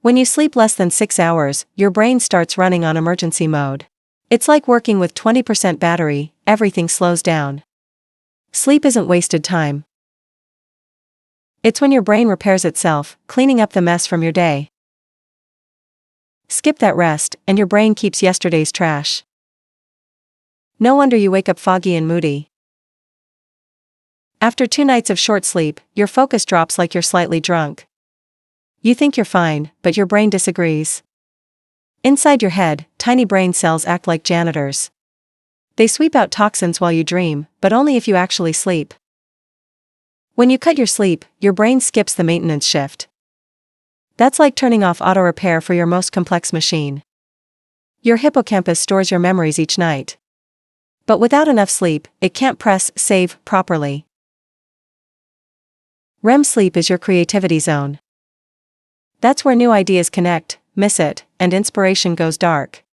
When you sleep less than 6 hours, your brain starts running on emergency mode. It's like working with 20% battery, everything slows down. Sleep isn't wasted time. It's when your brain repairs itself, cleaning up the mess from your day. Skip that rest, and your brain keeps yesterday's trash. No wonder you wake up foggy and moody. After 2 nights of short sleep, your focus drops like you're slightly drunk. You think you're fine, but your brain disagrees. Inside your head, tiny brain cells act like janitors. They sweep out toxins while you dream, but only if you actually sleep. When you cut your sleep, your brain skips the maintenance shift. That's like turning off auto repair for your most complex machine. Your hippocampus stores your memories each night. But without enough sleep, it can't press save properly. REM sleep is your creativity zone. That's where new ideas connect, miss it, and inspiration goes dark.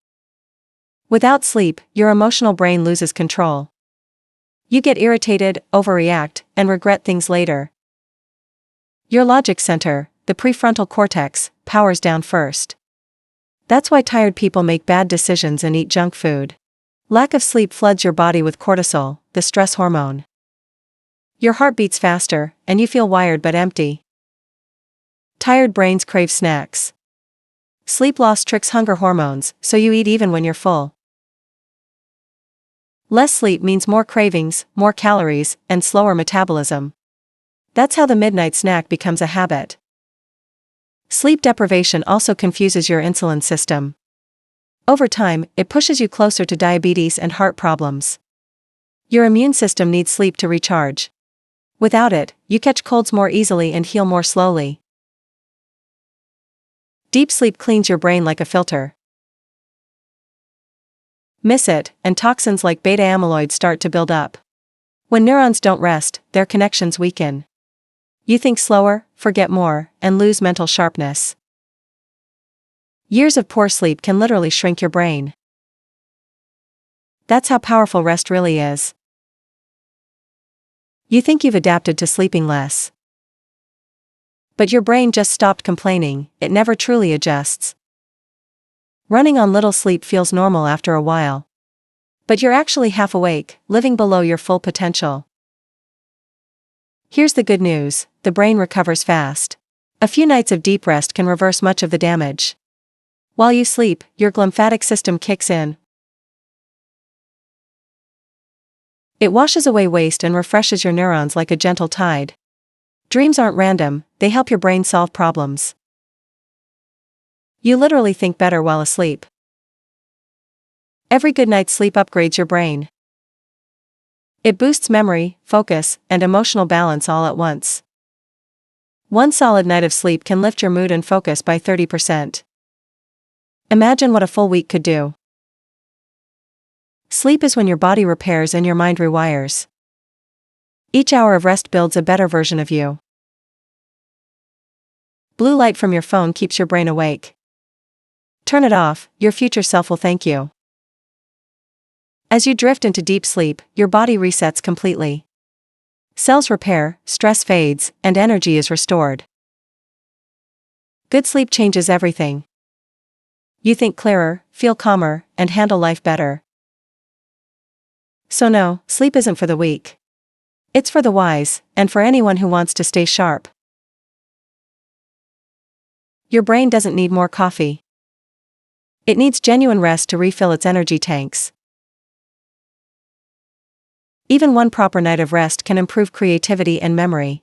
Without sleep, your emotional brain loses control. You get irritated, overreact, and regret things later. Your logic center, the prefrontal cortex, powers down first. That's why tired people make bad decisions and eat junk food. Lack of sleep floods your body with cortisol, the stress hormone. Your heart beats faster, and you feel wired but empty. Tired brains crave snacks. Sleep loss tricks hunger hormones, so you eat even when you're full. Less sleep means more cravings, more calories, and slower metabolism. That's how the midnight snack becomes a habit. Sleep deprivation also confuses your insulin system. Over time, it pushes you closer to diabetes and heart problems. Your immune system needs sleep to recharge. Without it, you catch colds more easily and heal more slowly. Deep sleep cleans your brain like a filter. Miss it, and toxins like beta amyloid start to build up. When neurons don't rest, their connections weaken. You think slower, forget more, and lose mental sharpness. Years of poor sleep can literally shrink your brain. That's how powerful rest really is. You think you've adapted to sleeping less. But your brain just stopped complaining, it never truly adjusts. Running on little sleep feels normal after a while. But you're actually half awake, living below your full potential. Here's the good news, the brain recovers fast. A few nights of deep rest can reverse much of the damage. While you sleep, your glymphatic system kicks in. It washes away waste and refreshes your neurons like a gentle tide. Dreams aren't random, they help your brain solve problems. You literally think better while asleep. Every good night's sleep upgrades your brain. It boosts memory, focus, and emotional balance all at once. One solid night of sleep can lift your mood and focus by 30%. Imagine what a full week could do. Sleep is when your body repairs and your mind rewires. Each hour of rest builds a better version of you. Blue light from your phone keeps your brain awake. Turn it off, your future self will thank you. As you drift into deep sleep, your body resets completely. Cells repair, stress fades, and energy is restored. Good sleep changes everything. You think clearer, feel calmer, and handle life better. So no, sleep isn't for the weak. It's for the wise, and for anyone who wants to stay sharp. Your brain doesn't need more coffee. It needs genuine rest to refill its energy tanks. Even one proper night of rest can improve creativity and memory.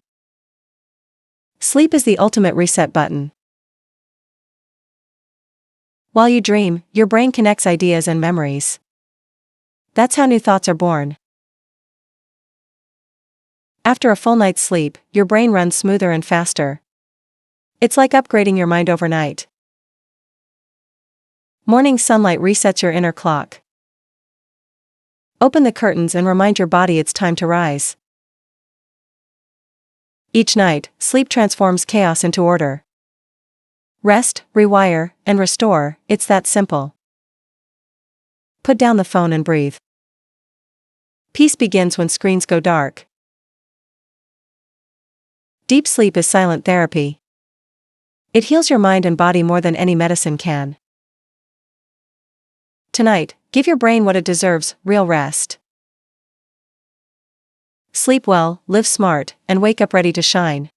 Sleep is the ultimate reset button. While you dream, your brain connects ideas and memories. That's how new thoughts are born. After a full night's sleep, your brain runs smoother and faster. It's like upgrading your mind overnight. Morning sunlight resets your inner clock. Open the curtains and remind your body it's time to rise. Each night, sleep transforms chaos into order. Rest, rewire, and restore, it's that simple. Put down the phone and breathe. Peace begins when screens go dark. Deep sleep is silent therapy. It heals your mind and body more than any medicine can. Tonight, give your brain what it deserves, real rest. Sleep well, live smart, and wake up ready to shine.